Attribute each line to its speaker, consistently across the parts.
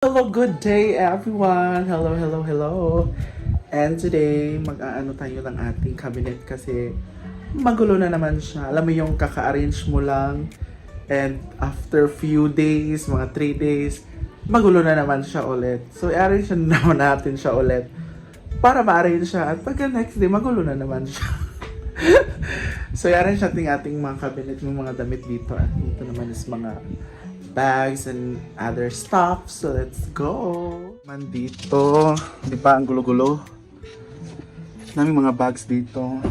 Speaker 1: Hello, good day everyone! Hello, hello, hello! And today, mag-aano tayo ng ating cabinet kasi magulo na naman siya. Alam mo yung kaka-arrange mo lang and after few days, mga 3 days, magulo na naman siya ulit. So, i-arrange na naman natin siya ulit para ma-arrange siya at pagka next day, magulo na naman siya. So, i-arrange natin ating mga cabinet, yung mga damit dito at dito naman is mga bags and other stuff. So let's go. Man dito, di ba ang gulo-gulo? Naming mga bags dito.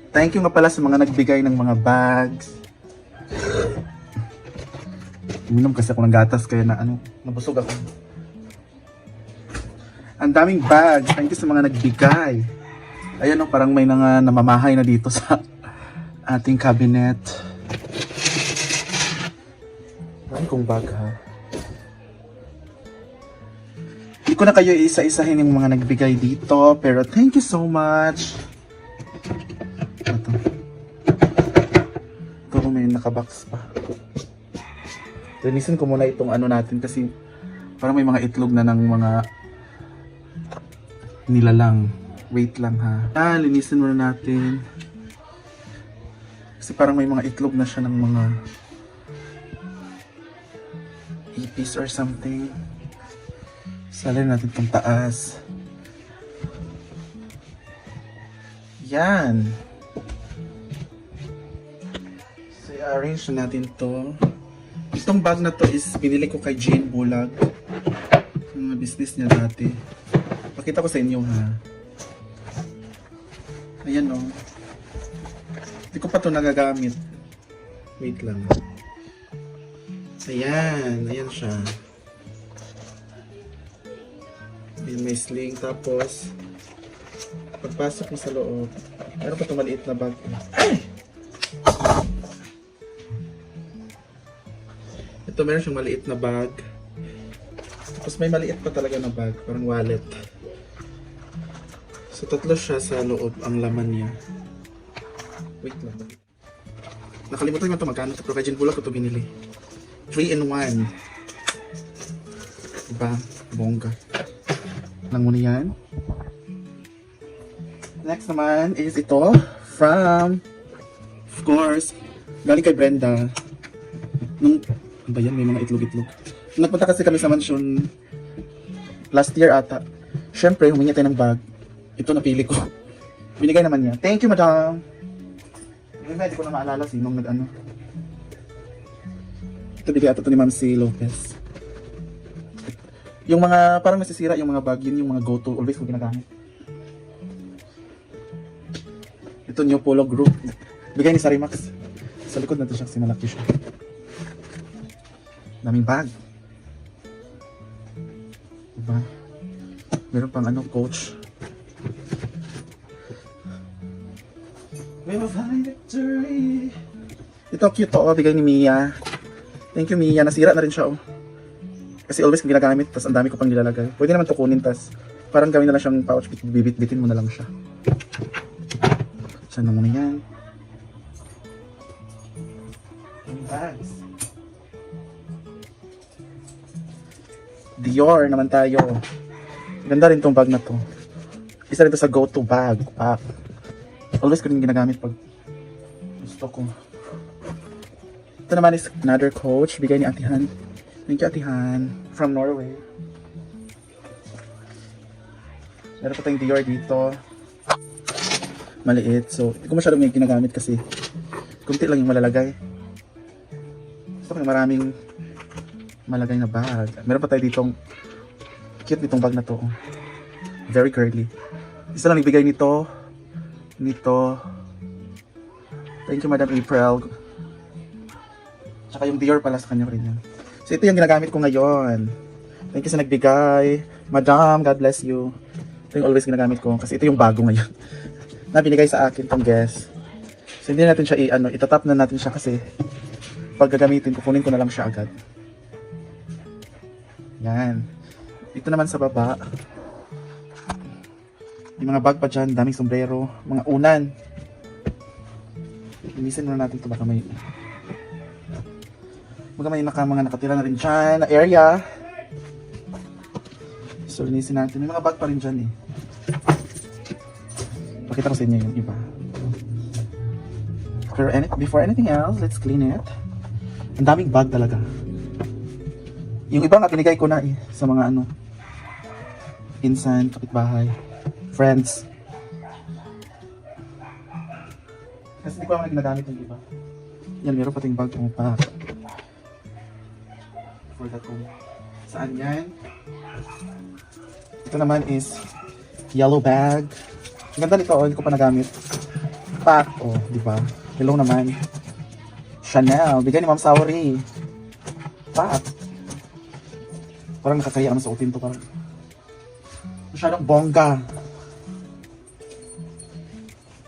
Speaker 1: Thank you nga pala sa mga nagbigay ng mga bags. Uminom kasi ako ng gatas kaya nabusog ako. Ang daming bags. Thank you sa mga nagbigay. Ayan o, parang may namamahay na dito sa ating cabinet. Ay, kung bag ha. Hindi ko na kayo isa-isahin yung mga nagbigay dito, pero thank you so much. Ito. Ito may nakabox pa. Linisin ko muna itong ano natin kasi parang may mga itlog na ng mga nilalang. Wait lang ha. Linisin muna natin. Kasi parang may mga itlog na siya ng mga ipis or something. Salin natin itong taas. Yan. So, i-arrange na natin to. Itong bag na to is binili ko kay Jane Bulag. Yung business niya dati. Pakita ko sa inyo ha. Ayan o. Hindi ko pa to nagagamit. Wait lang. Ayan, ayan siya. Ayan, may sling. Tapos, pagpasok mo sa loob, meron pa itong maliit na bag. Ay! Ito, meron siyang maliit na bag. Tapos may maliit pa talaga na bag, parang wallet. So, tatlo siya sa loob, ang laman niya. Wait lang. Nakalimutan ko ito magkano ito. Pero Jane Bulag ko ito binili. 3-in-1. Diba? Bongga. Lang muna yan. Next naman is ito. From, of course, galing kay Brenda. Ano ba yan? May mga itlog-itlog. Nagpunta kasi kami sa mansion last year ata. Siyempre, humingi tayo ng bag. Ito napili ko. Binigay naman niya. Thank you, madam. Hindi ko na maalala sinong nag-ano. Ito bigay ata ito ni Ma'am C. Lopez. Yung mga parang nasisira yung mga bag, yun yung mga go-to, always ko ginagamit. Ito New Polo Group. Bigay ni Sarimax. Sa likod natin siya kasi malaki siya. Daming bag. Diba? Meron pang coach. We will find victory. Ito cute to, bigay ni Mia. Thank you, Mia. Nasira na rin siya, oh. Kasi always kong ginagamit, tas ang dami ko pang nilalagay. Pwede naman to kunin, tas parang gawin na lang siyang pouch, bibit-bitin mo na lang siya. Saan na muna yan? Bags. Dior naman tayo. Ganda rin tong bag na to. Isa rin to sa go-to bag. Pack. Always ko rin ginagamit pag gusto ko. Ito naman is another coach. Bigay ni Atihan. Thank you, Atihan. From Norway. Meron pa tayong Dior dito. Maliit. So, hindi ko masyadong may ginagamit kasi kunti lang yung malalagay. Gusto ko yung maraming malagay na bag. Meron pa tayo ditong cute nitong bag na to. Very curly. Isa lang nagbigay nito. Thank you, Madam April. Tsaka yung Dior pala sa kanya rin yan. So ito yung ginagamit ko ngayon. Thank you sa nagbigay. Madam, God bless you. Ito yung always ginagamit ko kasi ito yung bago ngayon. Na binigay sa akin tong guest. So hindi natin siya itatap na natin siya kasi pag gagamitin, kukunin ko na lang siya agad. Yan. Dito naman sa baba. Yung mga bag pa dyan, daming sombrero, mga unan. Linisin muna natin ito baka may May mga nakatira na rin dyan na area. So, linisin natin. May mga bag pa rin dyan eh. Pakita ko sa inyo yung iba. Pero before anything else, let's clean it. Ang daming bag talaga. Yung iba nga binigay ko na eh, sa mga pinsan, kapitbahay, friends. Kasi hindi ko naman ginagamit yung iba. Yan, meron pating bag yung pack. For that one. Saan yan? Ito naman is yellow bag. Ang ganda nito, hindi ko pa nagamit. Pack, di ba? Hello naman. Chanel, bigay ni Ma'am Saori. Pack. Parang nakakaya sa utin to, parang masyadong bongga.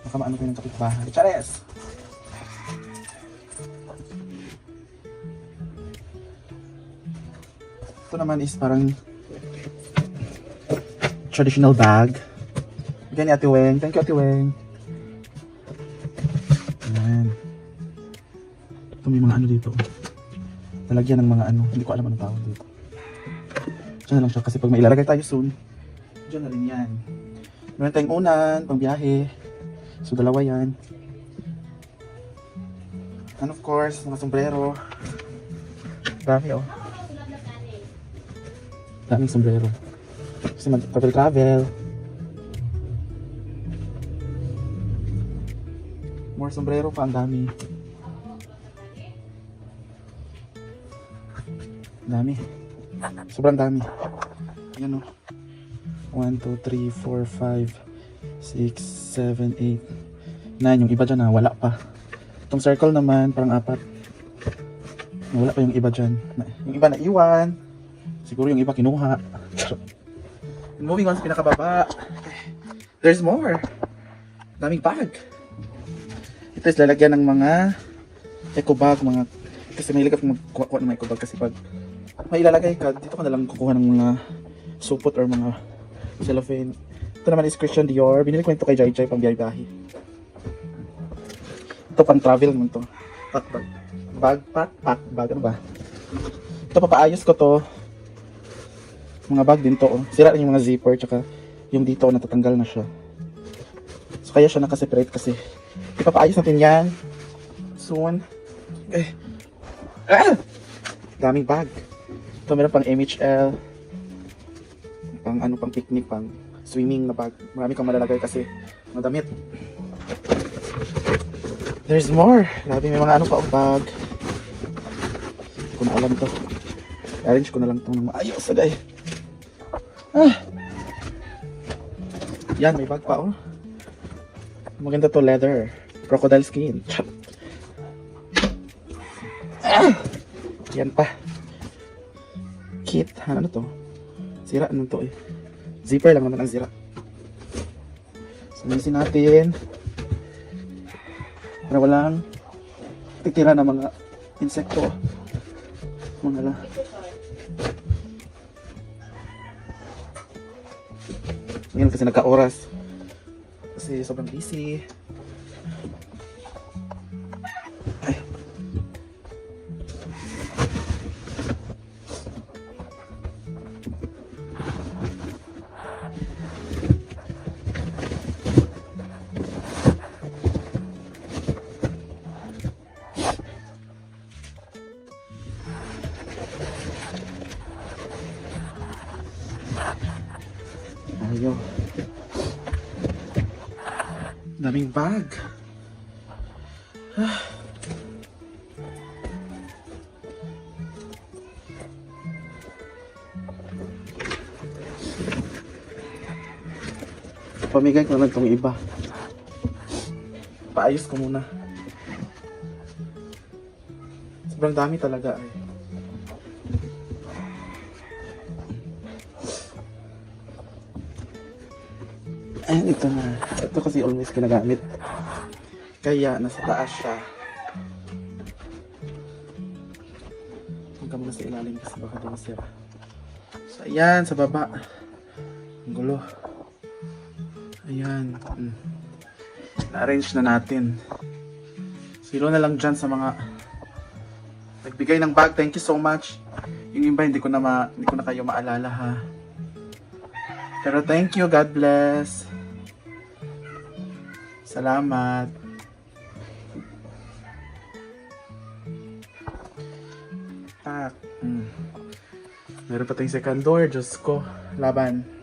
Speaker 1: Baka maano ko yung kapitbahay. Chares! Ito naman is parang traditional bag. Bigyan ni Ate Weng. Thank you, Ate Weng. Ayan. Ito may mga dito. Talagyan ng mga hindi ko alam anong tawag dito. Diyan na lang siya kasi pag may ilalagay tayo soon, diyan na rin yan. Meron tayong unan, pang biyahe. So dalawa yan. And of course, mga sombrero. Dami daming sombrero. Kasi mag-travel. More sombrero pa, ang dami. Dami. Sobrang dami. Ayan 1, 2, 3, 4, 5, 6, 7, 8, 9. Yung iba dyan wala pa. Itong circle naman, parang 4. Wala pa yung iba dyan. Yung iba naiwan. Siguro yung iba kinuha. Moving on sa pinakababa. There's more. Daming bag. Ito is lalagyan ng mga eco bag. Kasi may ilagay magkuha ng mga eco bag. Kasi pag may ilalagay ka, dito ka nalang kukuha ng mga supot or mga cellophane. Ito naman is Christian Dior. Binili ko ito kay Jai Jai pang biyahe. Ito pang travel naman to. Pack bag. Ano ba? Ito papaayos ko to. Mga bag din to. Sira rin yung mga zipper. Tsaka yung dito natatanggal na siya. So kaya siya nakaseparate kasi. Ipapaayos natin yan. Soon. Daming bag. Ito meron pang MHL. Pang picnic, pang swimming na bag. Marami kang malalagay kasi madamit. There's more. Grabe, may mga pa bag. Hindi ko na alam to. Arrange ko na lang itong maayos agay. Yan, may bag pa Maganda to, leather. Crocodile skin. Yan pa. Kit. Ano to? Sira to Zipper lang naman ang sira. Sumisi natin. Para walang titira na mga insekto. Mga ngayon kasi nagka-oras. Kasi sobrang busy. Ayaw. Daming bag. Pamigay ko naman itong iba. Paayos ko muna. Sobrang dami talaga Ayan, ito na. Ito kasi always ginagamit. Kaya, nasa taas siya. Huwag ka muna sa ilalim kasi baka di masira. So, ayan, sa baba. Ang gulo. Ayan. Na-arrange na natin. Zero na lang dyan sa mga nagbigay ng bag. Thank you so much. Yung iba hindi ko na kayo maalala ha. Pero thank you, God bless. Salamat. Tak. Meron pa tayong second door, Diyos ko. Laban.